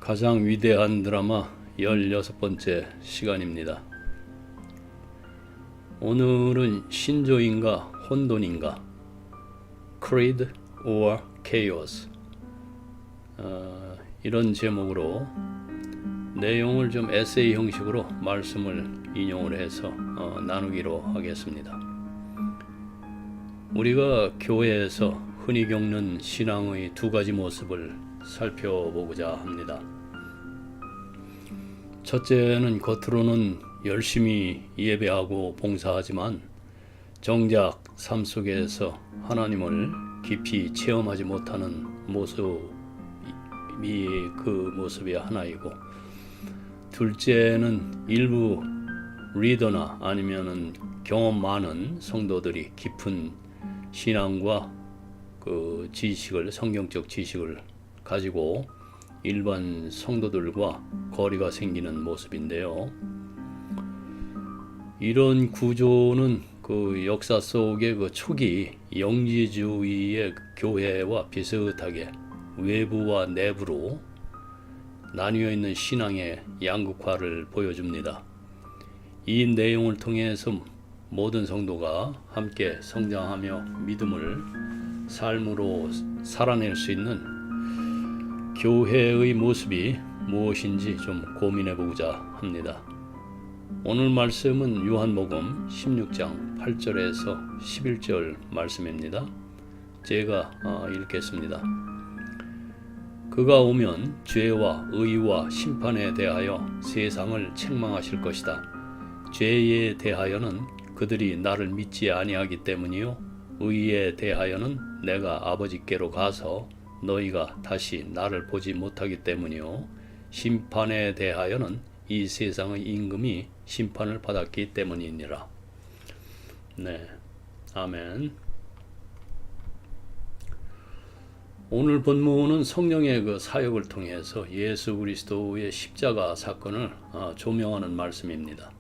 가장 위대한 드라마 16번째 시간입니다. 오늘은 신조인가 혼돈인가? Creed or Chaos? 이런 제목으로 내용을 좀 에세이 형식으로 말씀을 인용을 해서 나누기로 하겠습니다. 우리가 교회에서 흔히 겪는 신앙의 두 가지 모습을 살펴보고자 합니다. 첫째는 겉으로는 열심히 예배하고 봉사하지만 정작 삶 속에서 하나님을 깊이 체험하지 못하는 모습이 그 모습의 하나이고, 둘째는 일부 리더나 아니면은 경험 많은 성도들이 깊은 신앙과 그 지식을, 성경적 지식을 가지고 일반 성도들과 거리가 생기는 모습인데요. 이런 구조는 그 역사 속의 그 초기 영지주의의 교회와 비슷하게 외부와 내부로 나뉘어 있는 신앙의 양극화를 보여줍니다. 이 내용을 통해서 모든 성도가 함께 성장하며 믿음을 삶으로 살아낼 수 있는 교회의 모습이 무엇인지 좀 고민해 보고자 합니다. 오늘 말씀은 요한복음 16장 8절에서 11절 말씀입니다. 제가 읽겠습니다. 그가 오면 죄와 의와 심판에 대하여 세상을 책망하실 것이다. 죄에 대하여는 그들이 나를 믿지 아니하기 때문이요, 의에 대하여는 내가 아버지께로 가서 너희가 다시 나를 보지 못하기 때문이요, 심판에 대하여는 이 세상의 임금이 심판을 받았기 때문이니라. 네, 아멘. 오늘 본문은 성령의 그 사역을 통해서 예수 그리스도의 십자가 사건을 조명하는 말씀입니다.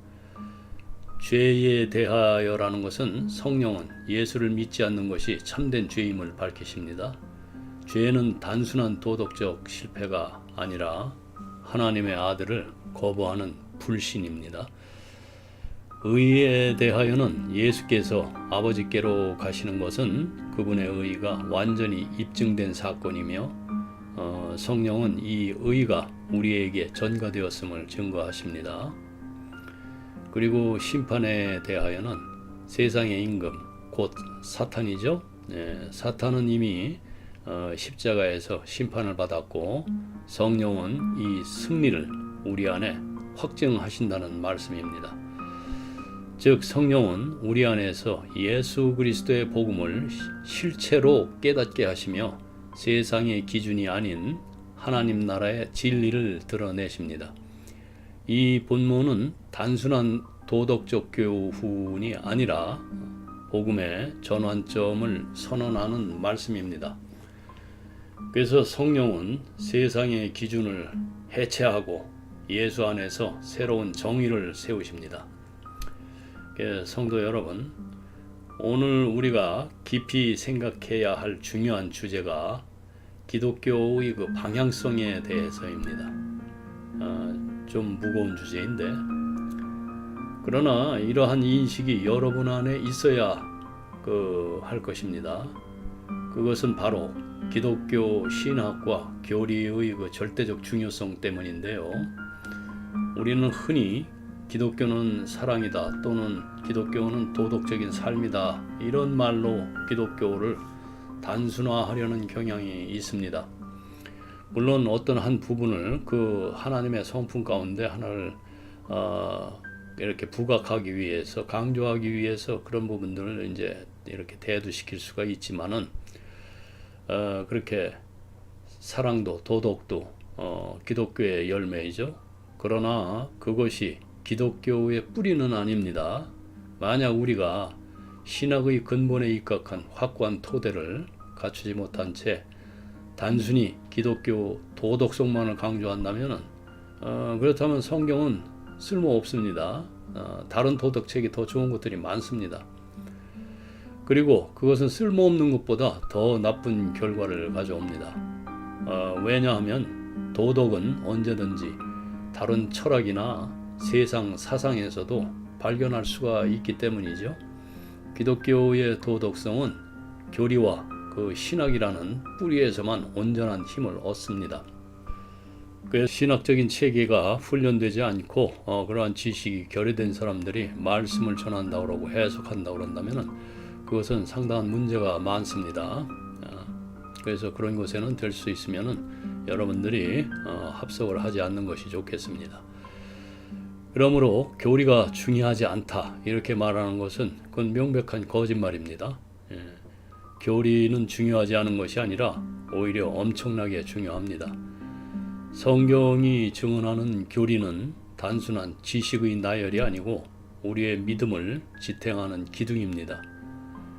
죄에 대하여라는 것은 성령은 예수를 믿지 않는 것이 참된 죄임을 밝히십니다. 죄는 단순한 도덕적 실패가 아니라 하나님의 아들을 거부하는 불신입니다. 의에 대하여는 예수께서 아버지께로 가시는 것은 그분의 의가 완전히 입증된 사건이며, 성령은 이 의가 우리에게 전가되었음을 증거하십니다. 그리고 심판에 대하여는 세상의 임금, 곧 사탄이죠. 사탄은 이미 십자가에서 심판을 받았고, 성령은 이 승리를 우리 안에 확증하신다는 말씀입니다. 즉, 성령은 우리 안에서 예수 그리스도의 복음을 실체로 깨닫게 하시며 세상의 기준이 아닌 하나님 나라의 진리를 드러내십니다. 이 본문은 단순한 도덕적 교훈이 아니라 복음의 전환점을 선언하는 말씀입니다. 그래서 성령은 세상의 기준을 해체하고 예수 안에서 새로운 정의를 세우십니다. 성도 여러분, 오늘 우리가 깊이 생각해야 할 중요한 주제가 기독교의 그 방향성에 대해서입니다. 좀 무거운 주제인데, 그러나 이러한 인식이 여러분 안에 있어야 할 것입니다. 그것은 바로 기독교 신학과 교리의 그 절대적 중요성 때문인데요. 우리는 흔히 기독교는 사랑이다, 또는 기독교는 도덕적인 삶이다, 이런 말로 기독교를 단순화하려는 경향이 있습니다. 물론 어떤 한 부분을 그 하나님의 성품 가운데 하나를 이렇게 부각하기 위해서, 강조하기 위해서 그런 부분들을 이제 이렇게 대두시킬 수가 있지만은, 그렇게 사랑도 도덕도 기독교의 열매이죠. 그러나 그것이 기독교의 뿌리는 아닙니다. 만약 우리가 신학의 근본에 입각한 확고한 토대를 갖추지 못한 채 단순히 기독교 도덕성만을 강조한다면, 그렇다면 성경은 쓸모없습니다. 다른 도덕책이 더 좋은 것들이 많습니다. 그리고 그것은 쓸모없는 것보다 더 나쁜 결과를 가져옵니다. 왜냐하면 도덕은 언제든지 다른 철학이나 세상 사상에서도 발견할 수가 있기 때문이죠. 기독교의 도덕성은 교리와 그 신학이라는 뿌리에서만 온전한 힘을 얻습니다. 그 신학적인 체계가 훈련되지 않고 그러한 지식이 결여된 사람들이 말씀을 전한다고 해석한다고 한다면 그것은 상당한 문제가 많습니다. 그래서 그런 곳에는 될 수 있으면 여러분들이 합석을 하지 않는 것이 좋겠습니다. 그러므로 교리가 중요하지 않다 이렇게 말하는 것은 그건 명백한 거짓말입니다. 교리는 중요하지 않은 것이 아니라 오히려 엄청나게 중요합니다. 성경이 증언하는 교리는 단순한 지식의 나열이 아니고 우리의 믿음을 지탱하는 기둥입니다.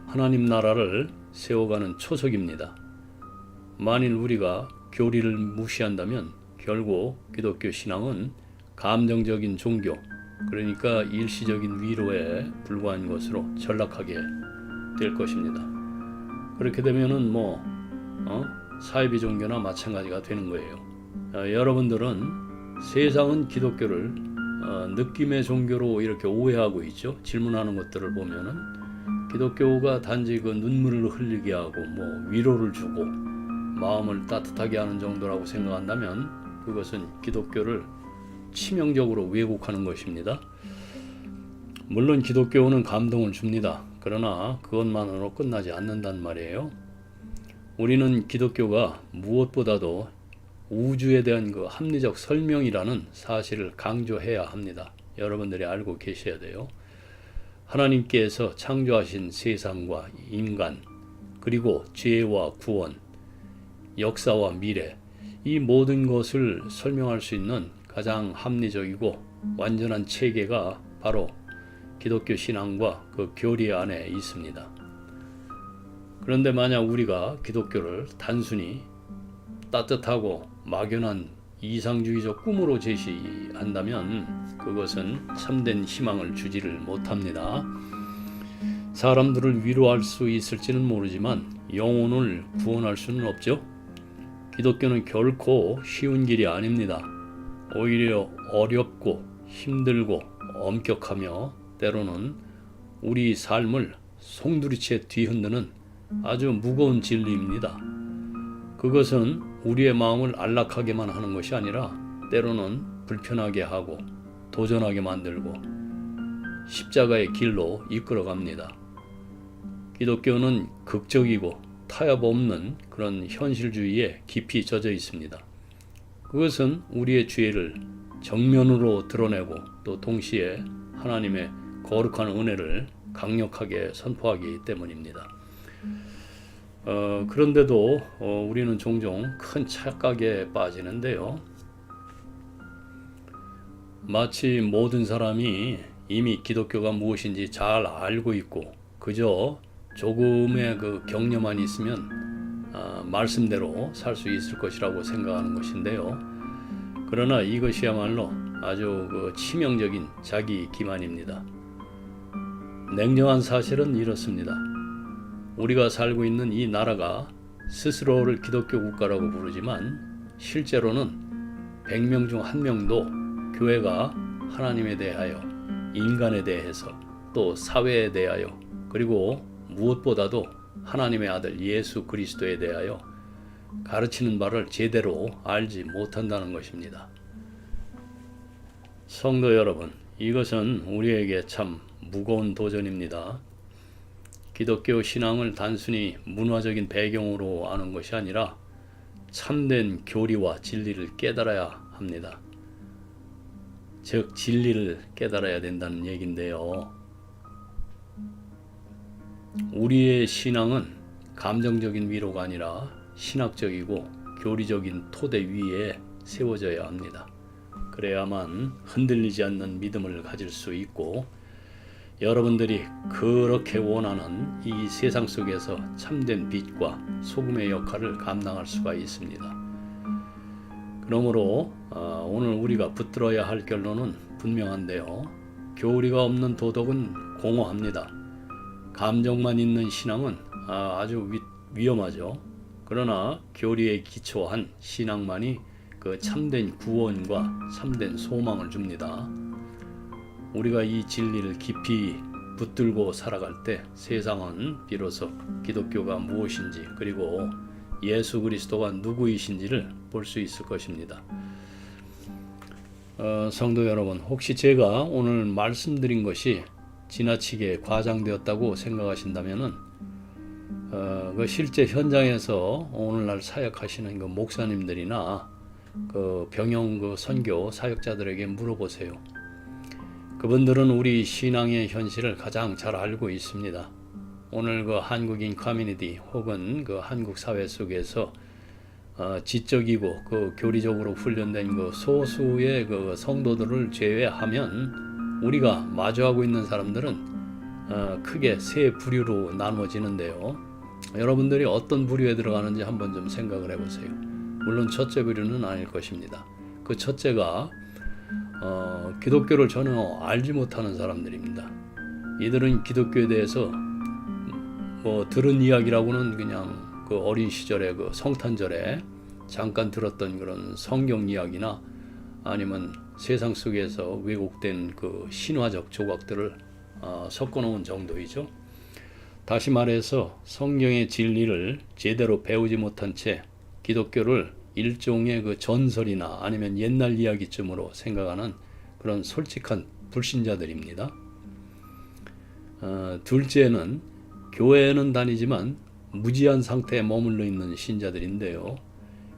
하나님 나라를 세워가는 초석입니다. 만일 우리가 교리를 무시한다면 결국 기독교 신앙은 감정적인 종교, 그러니까 일시적인 위로에 불과한 것으로 전락하게 될 것입니다. 그렇게 되면은 사이비 종교나 마찬가지가 되는 거예요. 여러분들은 세상은 기독교를 느낌의 종교로 이렇게 오해하고 있죠. 질문하는 것들을 보면은 기독교가 단지 그 눈물을 흘리게 하고 위로를 주고 마음을 따뜻하게 하는 정도라고 생각한다면 그것은 기독교를 치명적으로 왜곡하는 것입니다. 물론 기독교는 감동을 줍니다. 그러나 그것만으로 끝나지 않는단 말이에요. 우리는 기독교가 무엇보다도 우주에 대한 그 합리적 설명이라는 사실을 강조해야 합니다. 여러분들이 알고 계셔야 돼요. 하나님께서 창조하신 세상과 인간, 그리고 죄와 구원, 역사와 미래, 이 모든 것을 설명할 수 있는 가장 합리적이고 완전한 체계가 바로 기독교 신앙과 그 교리 안에 있습니다. 그런데 만약 우리가 기독교를 단순히 따뜻하고 막연한 이상주의적 꿈으로 제시한다면 그것은 참된 희망을 주지를 못합니다. 사람들을 위로할 수 있을지는 모르지만 영혼을 구원할 수는 없죠. 기독교는 결코 쉬운 길이 아닙니다. 오히려 어렵고 힘들고 엄격하며 때로는 우리 삶을 송두리째 뒤흔드는 아주 무거운 진리입니다. 그것은 우리의 마음을 안락하게만 하는 것이 아니라 때로는 불편하게 하고 도전하게 만들고 십자가의 길로 이끌어갑니다. 기독교는 극적이고 타협 없는 그런 현실주의에 깊이 젖어 있습니다. 그것은 우리의 죄를 정면으로 드러내고 또 동시에 하나님의 거룩한 은혜를 강력하게 선포하기 때문입니다. 그런데도 우리는 종종 큰 착각에 빠지는데요. 마치 모든 사람이 이미 기독교가 무엇인지 잘 알고 있고 그저 조금의 그 격려만 있으면 말씀대로 살 수 있을 것이라고 생각하는 것인데요. 그러나 이것이야말로 아주 그 치명적인 자기 기만입니다. 냉정한 사실은 이렇습니다. 우리가 살고 있는 이 나라가 스스로를 기독교 국가라고 부르지만 실제로는 100명 중 1명도 교회가 하나님에 대하여, 인간에 대해서, 또 사회에 대하여, 그리고 무엇보다도 하나님의 아들 예수 그리스도에 대하여 가르치는 바를 제대로 알지 못한다는 것입니다. 성도 여러분, 이것은 우리에게 참 무거운 도전입니다. 기독교 신앙을 단순히 문화적인 배경으로 아는 것이 아니라 참된 교리와 진리를 깨달아야 합니다. 즉 진리를 깨달아야 된다는 얘기인데요. 우리의 신앙은 감정적인 위로가 아니라 신학적이고 교리적인 토대 위에 세워져야 합니다. 그래야만 흔들리지 않는 믿음을 가질 수 있고 여러분들이 그렇게 원하는 이 세상 속에서 참된 빛과 소금의 역할을 감당할 수가 있습니다. 그러므로 오늘 우리가 붙들어야 할 결론은 분명한데요. 교리가 없는 도덕은 공허합니다. 감정만 있는 신앙은 아주 위험하죠. 그러나 교리에 기초한 신앙만이 그 참된 구원과 참된 소망을 줍니다. 우리가 이 진리를 깊이 붙들고 살아갈 때 세상은 비로소 기독교가 무엇인지 그리고 예수 그리스도가 누구이신지를 볼 수 있을 것입니다. 성도 여러분, 혹시 제가 오늘 말씀드린 것이 지나치게 과장되었다고 생각하신다면은 그 실제 현장에서 오늘날 사역하시는 그 목사님들이나 그 병영 그 선교 사역자들에게 물어보세요. 그분들은 우리 신앙의 현실을 가장 잘 알고 있습니다. 오늘 그 한국인 커뮤니티 혹은 그 한국 사회 속에서 지적이고 그 교리적으로 훈련된 그 소수의 그 성도들을 제외하면 우리가 마주하고 있는 사람들은 크게 세 부류로 나눠지는데요. 여러분들이 어떤 부류에 들어가는지 한번 좀 생각을 해보세요. 물론 첫째 부류는 아닐 것입니다. 그 첫째가 기독교를 전혀 알지 못하는 사람들입니다. 이들은 기독교에 대해서 뭐 들은 이야기라고는 그냥 그 어린 시절에 그 성탄절에 잠깐 들었던 그런 성경 이야기나 아니면 세상 속에서 왜곡된 그 신화적 조각들을 섞어 놓은 정도이죠. 다시 말해서 성경의 진리를 제대로 배우지 못한 채 기독교를 일종의 그 전설이나 아니면 옛날 이야기쯤으로 생각하는 그런 솔직한 불신자들입니다. 둘째는 교회에는 다니지만 무지한 상태에 머물러 있는 신자들인데요.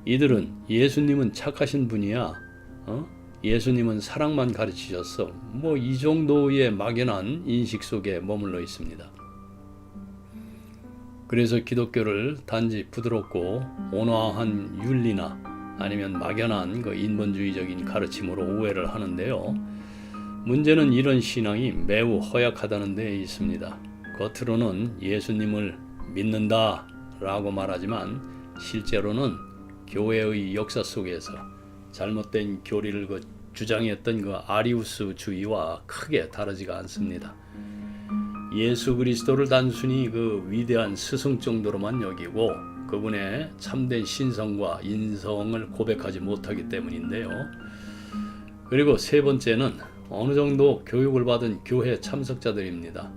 이들은 예수님은 착하신 분이야, 예수님은 사랑만 가르치셨어, 뭐 이 정도의 막연한 인식 속에 머물러 있습니다. 그래서 기독교를 단지 부드럽고 온화한 윤리나 아니면 막연한 그 인본주의적인 가르침으로 오해를 하는데요. 문제는 이런 신앙이 매우 허약하다는 데 있습니다. 겉으로는 예수님을 믿는다 라고 말하지만 실제로는 교회의 역사 속에서 잘못된 교리를 주장했던 그 아리우스주의와 크게 다르지가 않습니다. 예수 그리스도를 단순히 그 위대한 스승 정도로만 여기고 그분의 참된 신성과 인성을 고백하지 못하기 때문인데요. 그리고 세 번째는 어느 정도 교육을 받은 교회 참석자들입니다.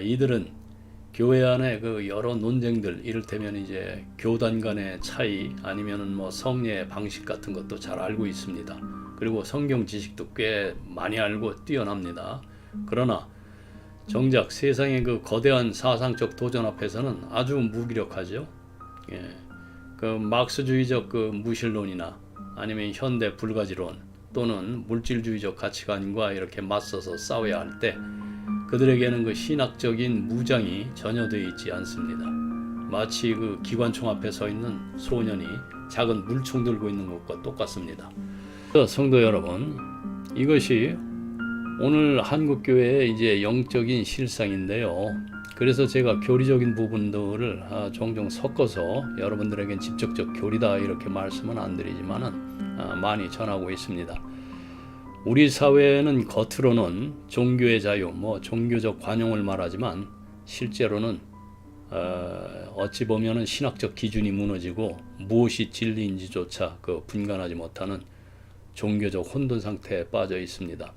이들은 교회 안에 그 여러 논쟁들, 이를테면 이제 교단 간의 차이 아니면은 뭐 성례 방식 같은 것도 잘 알고 있습니다. 그리고 성경 지식도 꽤 많이 알고 뛰어납니다. 그러나 정작 세상의 그 거대한 사상적 도전 앞에서는 아주 무기력하죠. 그 막스주의적 그 무신론이나 아니면 현대 불가지론 또는 물질주의적 가치관과 이렇게 맞서서 싸워야 할 때 그들에게는 그 신학적인 무장이 전혀 되어 있지 않습니다. 마치 그 기관총 앞에 서 있는 소년이 작은 물총 들고 있는 것과 똑같습니다. 성도 여러분, 이것이 오늘 한국교회의 이제 영적인 실상인데요. 그래서 제가 교리적인 부분들을 종종 섞어서 여러분들에겐 직접적 교리다 이렇게 말씀은 안 드리지만은 많이 전하고 있습니다. 우리 사회는 겉으로는 종교의 자유, 뭐 종교적 관용을 말하지만 실제로는 어찌 보면은 신학적 기준이 무너지고 무엇이 진리인지조차 그 분간하지 못하는 종교적 혼돈 상태에 빠져 있습니다.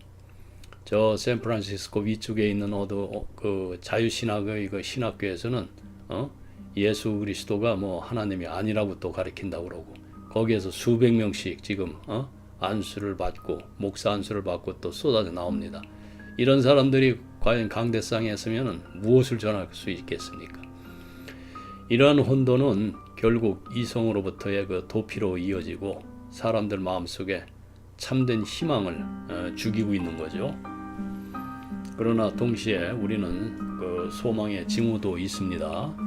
저 샌프란시스코 위쪽에 있는 그 자유신학의 그 신학교에서는 예수 그리스도가 뭐 하나님이 아니라고 또 가르친다고 그러고 거기에서 수백 명씩 지금 안수를 받고 목사 안수를 받고 또 쏟아져 나옵니다. 이런 사람들이 과연 강대상에 있으면 무엇을 전할 수 있겠습니까? 이러한 혼돈은 결국 이성으로부터의 그 도피로 이어지고 사람들 마음속에 참된 희망을 죽이고 있는 거죠. 그러나 동시에 우리는 그 소망의 징후도 있습니다.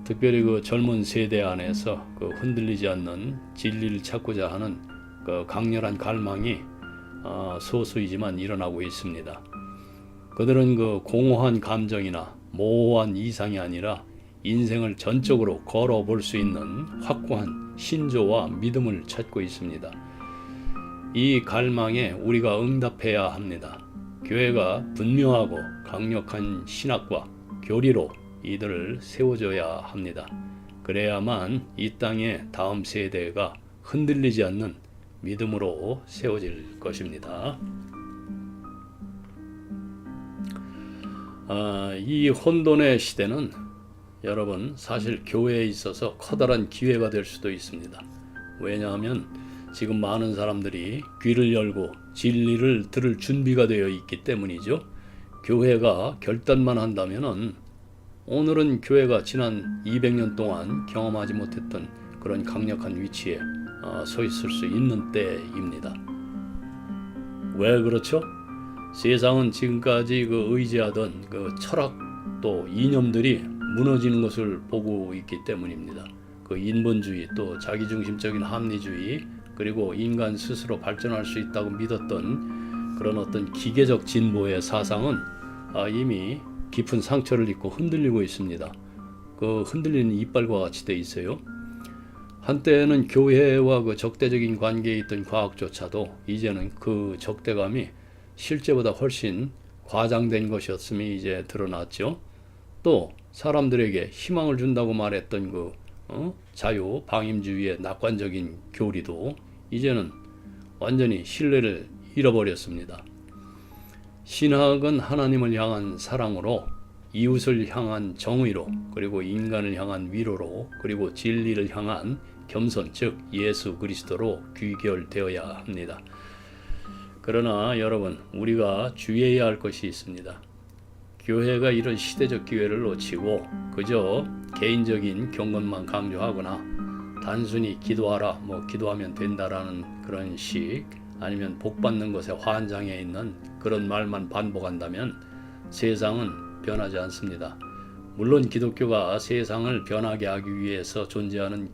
특별히 그 젊은 세대 안에서 그 흔들리지 않는 진리를 찾고자 하는 그 강렬한 갈망이 소수이지만 일어나고 있습니다. 그들은 그 공허한 감정이나 모호한 이상이 아니라 인생을 전적으로 걸어볼 수 있는 확고한 신조와 믿음을 찾고 있습니다. 이 갈망에 우리가 응답해야 합니다. 교회가 분명하고 강력한 신학과 교리로 이들을 세워줘야 합니다. 그래야만 이 땅의 다음 세대가 흔들리지 않는 믿음으로 세워질 것입니다. 이 혼돈의 시대는 여러분 사실 교회에 있어서 커다란 기회가 될 수도 있습니다. 왜냐하면 지금 많은 사람들이 귀를 열고 진리를 들을 준비가 되어 있기 때문이죠. 교회가 결단만 한다면은 오늘은 교회가 지난 200년 동안 경험하지 못했던 그런 강력한 위치에 서 있을 수 있는 때입니다. 왜 그렇죠? 세상은 지금까지 그 의지하던 그 철학도 이념들이 무너지는 것을 보고 있기 때문입니다. 그 인본주의 또 자기중심적인 합리주의 그리고 인간 스스로 발전할 수 있다고 믿었던 그런 어떤 기계적 진보의 사상은 이미 깊은 상처를 입고 흔들리고 있습니다. 그 흔들리는 이빨과 같이 돼 있어요. 한때는 교회와 그 적대적인 관계에 있던 과학조차도 이제는 그 적대감이 실제보다 훨씬 과장된 것이었음이 이제 드러났죠. 또 사람들에게 희망을 준다고 말했던 그 자유, 방임주의의 낙관적인 교리도 이제는 완전히 신뢰를 잃어버렸습니다. 신학은 하나님을 향한 사랑으로, 이웃을 향한 정의로, 그리고 인간을 향한 위로로, 그리고 진리를 향한 겸손, 즉 예수 그리스도로 귀결되어야 합니다. 그러나 여러분, 우리가 주의해야 할 것이 있습니다. 교회가 이런 시대적 기회를 놓치고 그저 개인적인 경건만 강조하거나 단순히 기도하라, 기도하면 된다라는 그런 식, 아니면 복 받는 것에 환장해 있는 그런 말만 반복한다면 세상은 변하지 않습니다. 물론 기독교가 세상을 변하게 하기 위해서 존재하는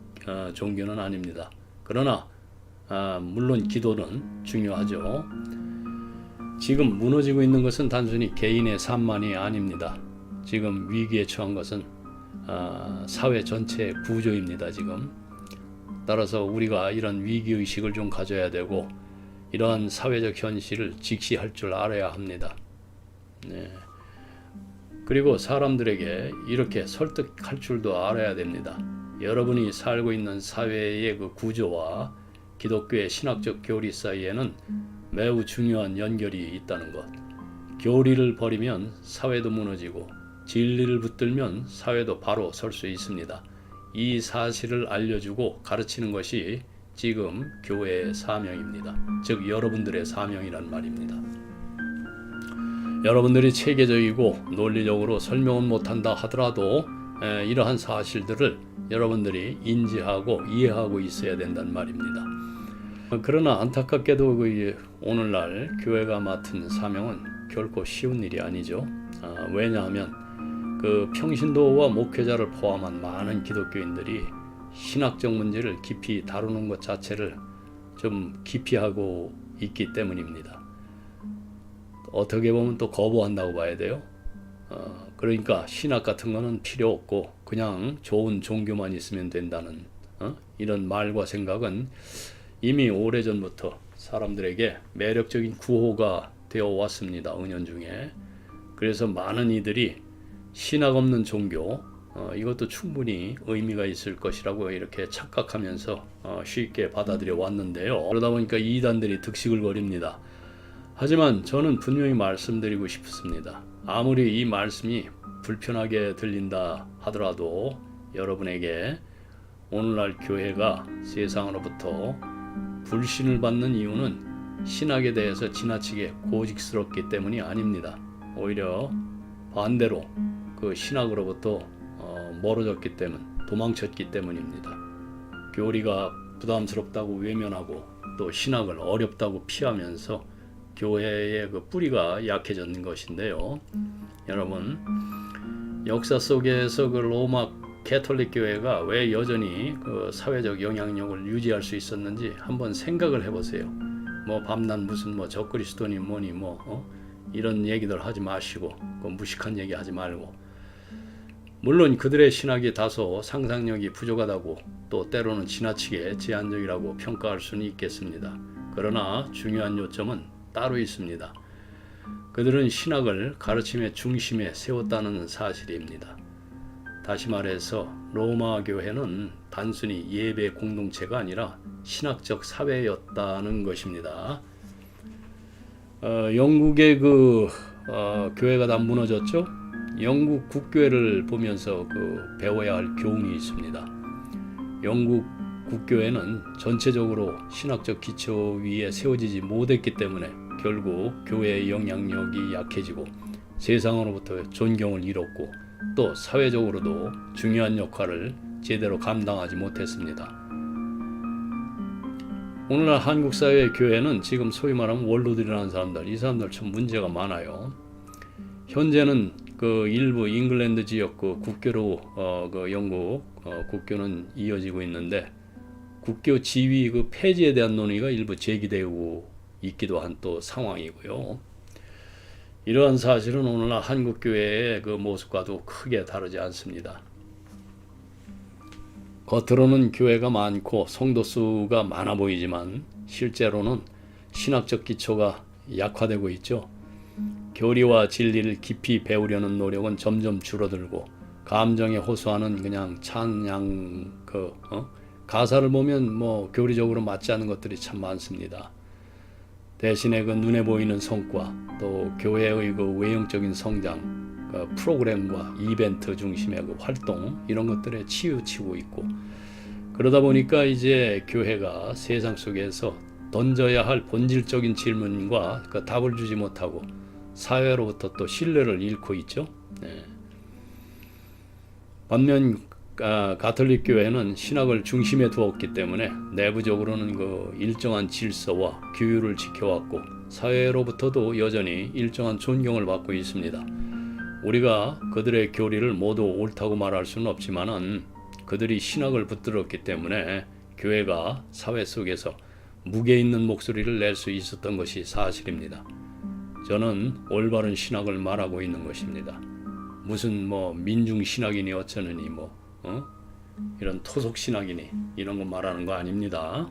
종교는 아닙니다. 그러나 물론 기도는 중요하죠. 지금 무너지고 있는 것은 단순히 개인의 삶만이 아닙니다. 지금 위기에 처한 것은 사회 전체의 구조입니다. 지금. 따라서 우리가 이런 위기의식을 좀 가져야 되고 이러한 사회적 현실을 직시할 줄 알아야 합니다. 네. 그리고 사람들에게 이렇게 설득할 줄도 알아야 됩니다. 여러분이 살고 있는 사회의 그 구조와 기독교의 신학적 교리 사이에는 매우 중요한 연결이 있다는 것. 교리를 버리면 사회도 무너지고 진리를 붙들면 사회도 바로 설 수 있습니다. 이 사실을 알려주고 가르치는 것이 지금 교회의 사명입니다. 즉 여러분들의 사명이란 말입니다. 여러분들이 체계적이고 논리적으로 설명은 못한다 하더라도 이러한 사실들을 여러분들이 인지하고 이해하고 있어야 된단 말입니다. 그러나 안타깝게도 오늘날 교회가 맡은 사명은 결코 쉬운 일이 아니죠. 왜냐하면 그 평신도와 목회자를 포함한 많은 기독교인들이 신학적 문제를 깊이 다루는 것 자체를 좀 기피하고 있기 때문입니다. 어떻게 보면 또 거부한다고 봐야 돼요. 그러니까 신학 같은 거는 필요 없고 그냥 좋은 종교만 있으면 된다는 이런 말과 생각은 이미 오래전부터 사람들에게 매력적인 구호가 되어 왔습니다. 은연중에. 그래서 많은 이들이 신학 없는 종교, 이것도 충분히 의미가 있을 것이라고 이렇게 착각하면서 쉽게 받아들여 왔는데요. 그러다 보니까 이단들이 득식을 거립니다. 하지만 저는 분명히 말씀드리고 싶습니다. 아무리 이 말씀이 불편하게 들린다 하더라도 여러분에게 오늘날 교회가 세상으로부터 불신을 받는 이유는 신학에 대해서 지나치게 고직스럽기 때문이 아닙니다. 오히려 반대로 그 신학으로부터 멀어졌기 때문, 도망쳤기 때문입니다. 교리가 부담스럽다고 외면하고 또 신학을 어렵다고 피하면서 교회의 그 뿌리가 약해졌는 것인데요. 여러분, 역사 속에서 그 로마 캐톨릭 교회가 왜 여전히 그 사회적 영향력을 유지할 수 있었는지 한번 생각을 해보세요. 밤낮 무슨 적그리스도니 뭐니 이런 얘기들 하지 마시고 그 무식한 얘기 하지 말고, 물론 그들의 신학이 다소 상상력이 부족하다고 또 때로는 지나치게 제한적이라고 평가할 수는 있겠습니다. 그러나 중요한 요점은 따로 있습니다. 그들은 신학을 가르침의 중심에 세웠다는 사실입니다. 다시 말해서 로마 교회는 단순히 예배 공동체가 아니라 신학적 사회였다는 것입니다. 영국의 교회가 다 무너졌죠. 영국 국교회를 보면서 배워야 할 교훈이 있습니다. 영국 국교회는 전체적으로 신학적 기초 위에 세워지지 못했기 때문에 결국 교회의 영향력이 약해지고 세상으로부터 존경을 잃었고 또 사회적으로도 중요한 역할을 제대로 감당하지 못했습니다. 오늘날 한국 사회의 교회는 지금 소위 말하면 원로들이라는 사람들, 이 사람들 참 문제가 많아요. 현재는 일부 잉글랜드 지역 국교로 영국 국교는 이어지고 있는데 국교 지위 폐지에 대한 논의가 일부 제기되고 있기도 한 또 상황이고요. 이러한 사실은 오늘날 한국 교회의 모습과도 크게 다르지 않습니다. 겉으로는 교회가 많고 성도 수가 많아 보이지만 실제로는 신학적 기초가 약화되고 있죠. 교리와 진리를 깊이 배우려는 노력은 점점 줄어들고 감정에 호소하는 그냥 찬양 가사를 보면 교리적으로 맞지 않는 것들이 참 많습니다. 대신에 눈에 보이는 성과 또 교회의 외형적인 성장 프로그램과 이벤트 중심의 활동 이런 것들에 치우치고 있고 그러다 보니까 이제 교회가 세상 속에서 던져야 할 본질적인 질문과 답을 주지 못하고 사회로부터 또 신뢰를 잃고 있죠. 네. 반면 가톨릭 교회는 신학을 중심에 두었기 때문에 내부적으로는 일정한 질서와 규율을 지켜왔고 사회로부터도 여전히 일정한 존경을 받고 있습니다. 우리가 그들의 교리를 모두 옳다고 말할 수는 없지만은 그들이 신학을 붙들었기 때문에 교회가 사회 속에서 무게 있는 목소리를 낼 수 있었던 것이 사실입니다. 저는 올바른 신학을 말하고 있는 것입니다. 무슨 민중 신학이니 어쩌느니 이런 토속 신학이니 이런 거 말하는 거 아닙니다.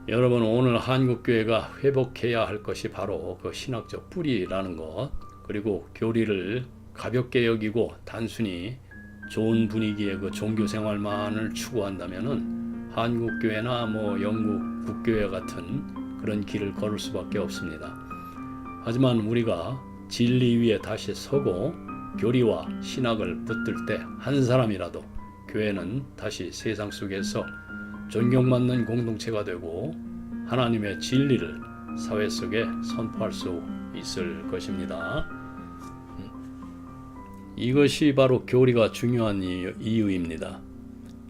여러분 오늘 한국 교회가 회복해야 할 것이 바로 신학적 뿌리라는 것 그리고 교리를 가볍게 여기고 단순히 좋은 분위기의 종교 생활만을 추구한다면은 한국 교회나 영국 국교회 같은 그런 길을 걸을 수밖에 없습니다. 하지만 우리가 진리 위에 다시 서고 교리와 신학을 붙들 때 한 사람이라도 교회는 다시 세상 속에서 존경받는 공동체가 되고 하나님의 진리를 사회 속에 선포할 수 있을 것입니다. 이것이 바로 교리가 중요한 이유입니다.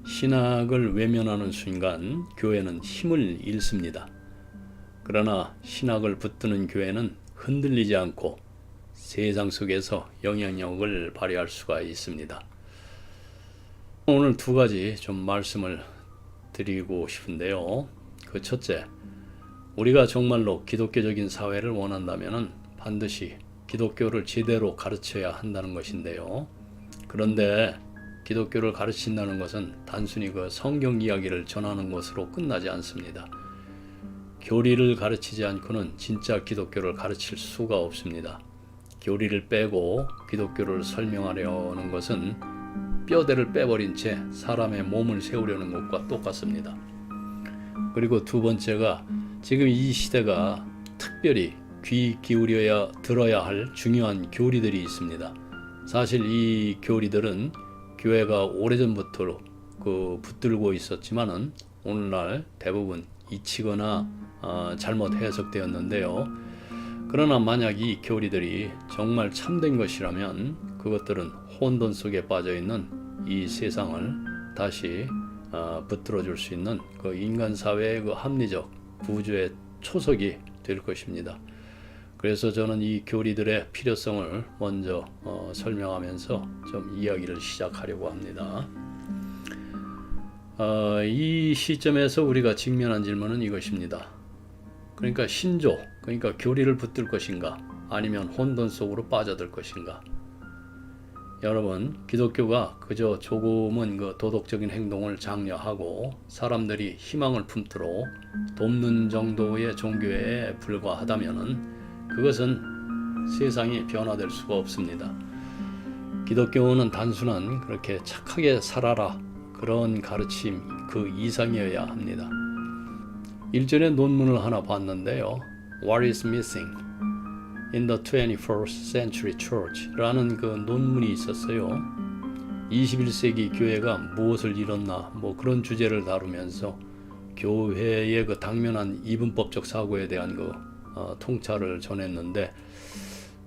신학을 외면하는 순간 교회는 힘을 잃습니다. 그러나 신학을 붙드는 교회는 흔들리지 않고 세상 속에서 영향력을 발휘할 수가 있습니다. 오늘 두 가지 좀 말씀을 드리고 싶은데요. 첫째, 우리가 정말로 기독교적인 사회를 원한다면 반드시 기독교를 제대로 가르쳐야 한다는 것인데요. 그런데 기독교를 가르친다는 것은 단순히 성경 이야기를 전하는 것으로 끝나지 않습니다. 교리를 가르치지 않고는 진짜 기독교를 가르칠 수가 없습니다. 교리를 빼고 기독교를 설명하려는 것은 뼈대를 빼버린 채 사람의 몸을 세우려는 것과 똑같습니다. 그리고 두 번째가 지금 이 시대가 특별히 귀 기울여야 들어야 할 중요한 교리들이 있습니다. 사실 이 교리들은 교회가 오래전부터 붙들고 있었지만은 오늘날 대부분 잊히거나 잘못 해석되었는데요. 그러나 만약 이 교리들이 정말 참된 것이라면 그것들은 혼돈 속에 빠져있는 이 세상을 다시 붙들어 줄 수 있는 인간 사회의 합리적 구조의 초석이 될 것입니다. 그래서 저는 이 교리들의 필요성을 먼저 설명하면서 좀 이야기를 시작하려고 합니다. 이 시점에서 우리가 직면한 질문은 이것입니다. 그러니까 신조, 그러니까 교리를 붙들 것인가 아니면 혼돈 속으로 빠져들 것인가. 여러분, 기독교가 그저 조금은 도덕적인 행동을 장려하고 사람들이 희망을 품도록 돕는 정도의 종교에 불과하다면은 그것은 세상이 변화될 수가 없습니다. 기독교는 단순한 그렇게 착하게 살아라 그런 가르침 그 이상이어야 합니다. 일전에 논문을 하나 봤는데요. What is missing in the 21st century church? 라는 그 논문이 있었어요. 21세기 교회가 무엇을 잃었나 뭐 그런 주제를 다루면서 교회의 그 당면한 이분법적 사고에 대한 그 통찰을 전했는데,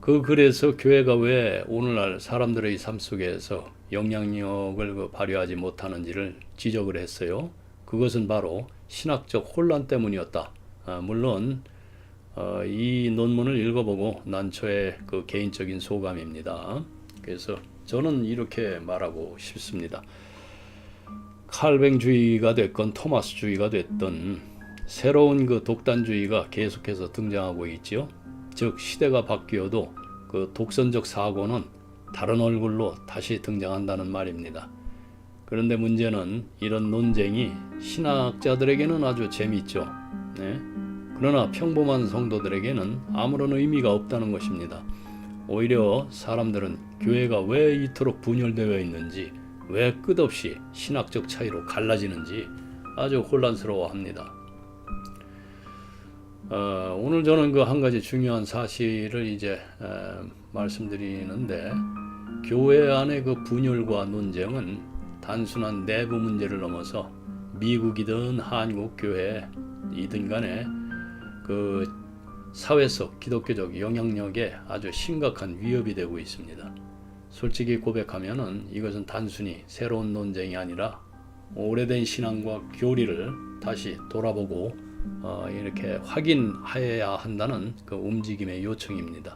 그 글에서 교회가 왜 오늘날 사람들의 삶 속에서 영향력을 발휘하지 못하는지를 지적을 했어요. 그것은 바로 신학적 혼란 때문이었다. 물론 이 논문을 읽어보고 난초의 그 개인적인 소감입니다. 그래서 저는 이렇게 말하고 싶습니다. 칼뱅주의가 됐건 토마스주의가 됐든 새로운 그 독단주의가 계속해서 등장하고 있지요. 즉 시대가 바뀌어도 그 독선적 사고는 다른 얼굴로 다시 등장한다는 말입니다. 그런데 문제는 이런 논쟁이 신학자들에게는 아주 재미있죠. 네? 그러나 평범한 성도들에게는 아무런 의미가 없다는 것입니다. 오히려 사람들은 교회가 왜 이토록 분열되어 있는지, 왜 끝없이 신학적 차이로 갈라지는지 아주 혼란스러워합니다. 오늘 저는 그 한 가지 중요한 사실을 이제 말씀드리는데, 교회 안의 그 분열과 논쟁은 단순한 내부 문제를 넘어서 미국이든 한국 교회이든 간에 그 사회 속 기독교적 영향력에 아주 심각한 위협이 되고 있습니다. 솔직히 고백하면은 이것은 단순히 새로운 논쟁이 아니라 오래된 신앙과 교리를 다시 돌아보고 이렇게 확인해야 한다는 그 움직임의 요청입니다.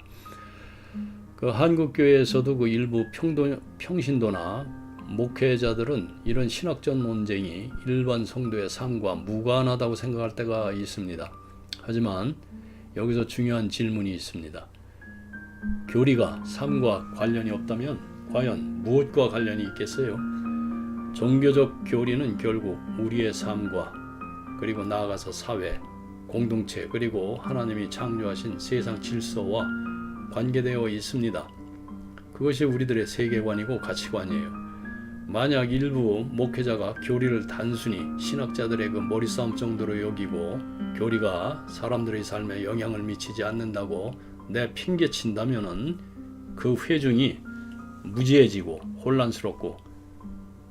그 한국 교회에서도 그 일부 평신도나 목회자들은 이런 신학적 논쟁이 일반 성도의 삶과 무관하다고 생각할 때가 있습니다. 하지만 여기서 중요한 질문이 있습니다. 교리가 삶과 관련이 없다면 과연 무엇과 관련이 있겠어요? 종교적 교리는 결국 우리의 삶과 그리고 나아가서 사회, 공동체 그리고 하나님이 창조하신 세상 질서와 관계되어 있습니다. 그것이 우리들의 세계관이고 가치관이에요. 만약 일부 목회자가 교리를 단순히 신학자들의 그 머리싸움 정도로 여기고 교리가 사람들의 삶에 영향을 미치지 않는다고 내팽개친다면은 그 회중이 무지해지고 혼란스럽고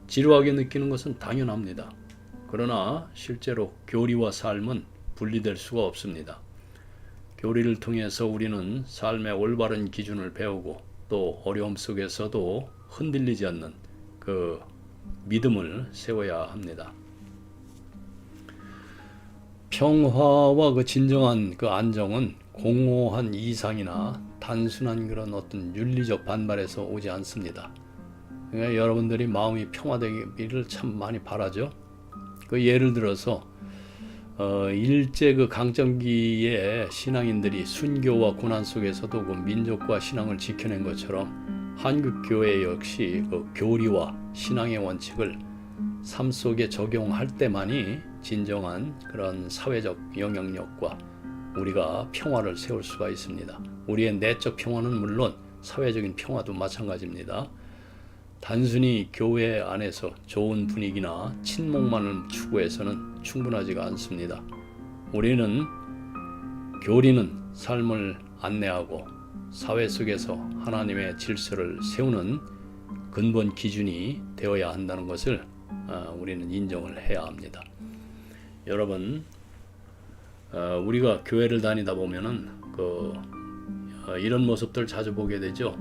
지루하게 느끼는 것은 당연합니다. 그러나 실제로 교리와 삶은 분리될 수가 없습니다. 교리를 통해서 우리는 삶의 올바른 기준을 배우고 또 어려움 속에서도 흔들리지 않는 그 믿음을 세워야 합니다. 평화와 그 진정한 그 안정은 공허한 이상이나 단순한 그런 어떤 윤리적 반발에서 오지 않습니다. 그러니까 여러분들이 마음이 평화되기를 참 많이 바라죠. 그 예를 들어서 일제 그 강점기에 신앙인들이 순교와 고난 속에서도 그 민족과 신앙을 지켜낸 것처럼 한국 교회 역시 그 교리와 신앙의 원칙을 삶 속에 적용할 때만이 진정한 그런 사회적 영향력과 우리가 평화를 세울 수가 있습니다. 우리의 내적 평화는 물론 사회적인 평화도 마찬가지입니다. 단순히 교회 안에서 좋은 분위기나 친목만을 추구해서는 충분하지가 않습니다. 우리는 교리는 삶을 안내하고 사회 속에서 하나님의 질서를 세우는 근본 기준이 되어야 한다는 것을 우리는 인정을 해야 합니다. 여러분, 우리가 교회를 다니다 보면은 이런 모습들 자주 보게 되죠.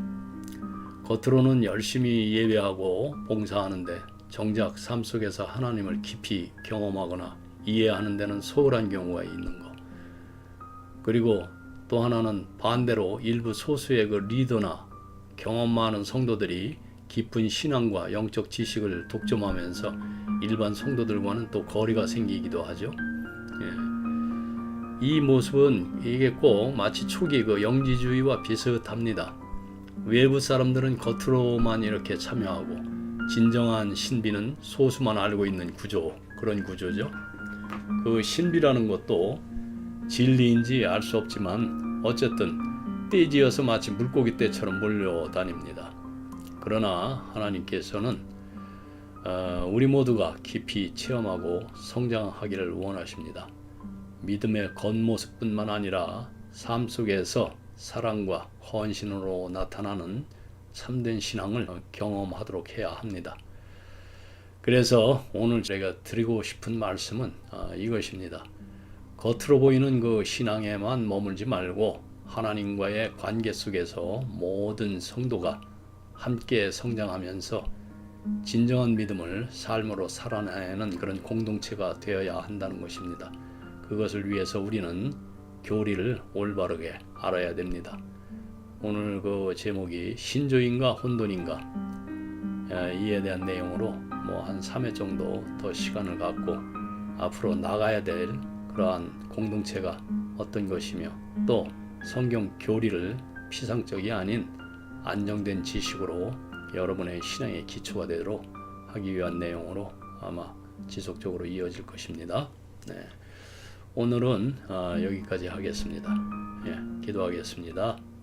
겉으로는 열심히 예배하고 봉사하는데 정작 삶 속에서 하나님을 깊이 경험하거나 이해하는 데는 소홀한 경우가 있는 것. 그리고 또 하나는 반대로 일부 소수의 그 리더나 경험 많은 성도들이 깊은 신앙과 영적 지식을 독점하면서 일반 성도들과는 또 거리가 생기기도 하죠. 이 모습은 이게 꼭 마치 초기 그 영지주의와 비슷합니다. 외부 사람들은 겉으로만 이렇게 참여하고 진정한 신비는 소수만 알고 있는 구조, 그런 구조죠. 그 신비라는 것도 진리인지 알 수 없지만 어쨌든 떼지어서 마치 물고기 떼처럼 몰려다닙니다. 그러나 하나님께서는 우리 모두가 깊이 체험하고 성장하기를 원하십니다. 믿음의 겉모습뿐만 아니라 삶 속에서 사랑과 헌신으로 나타나는 참된 신앙을 경험하도록 해야 합니다. 그래서 오늘 제가 드리고 싶은 말씀은 이것입니다. 겉으로 보이는 그 신앙에만 머물지 말고 하나님과의 관계 속에서 모든 성도가 함께 성장하면서 진정한 믿음을 삶으로 살아내는 그런 공동체가 되어야 한다는 것입니다. 그것을 위해서 우리는 교리를 올바르게 알아야 됩니다. 오늘 그 제목이 신조인가 혼돈인가, 이에 대한 내용으로 한 3회 정도 더 시간을 갖고 앞으로 나가야 될 그러한 공동체가 어떤 것이며, 또 성경 교리를 피상적이 아닌 안정된 지식으로 여러분의 신앙의 기초가 되도록 하기 위한 내용으로 아마 지속적으로 이어질 것입니다. 오늘은 여기까지 하겠습니다. 기도하겠습니다.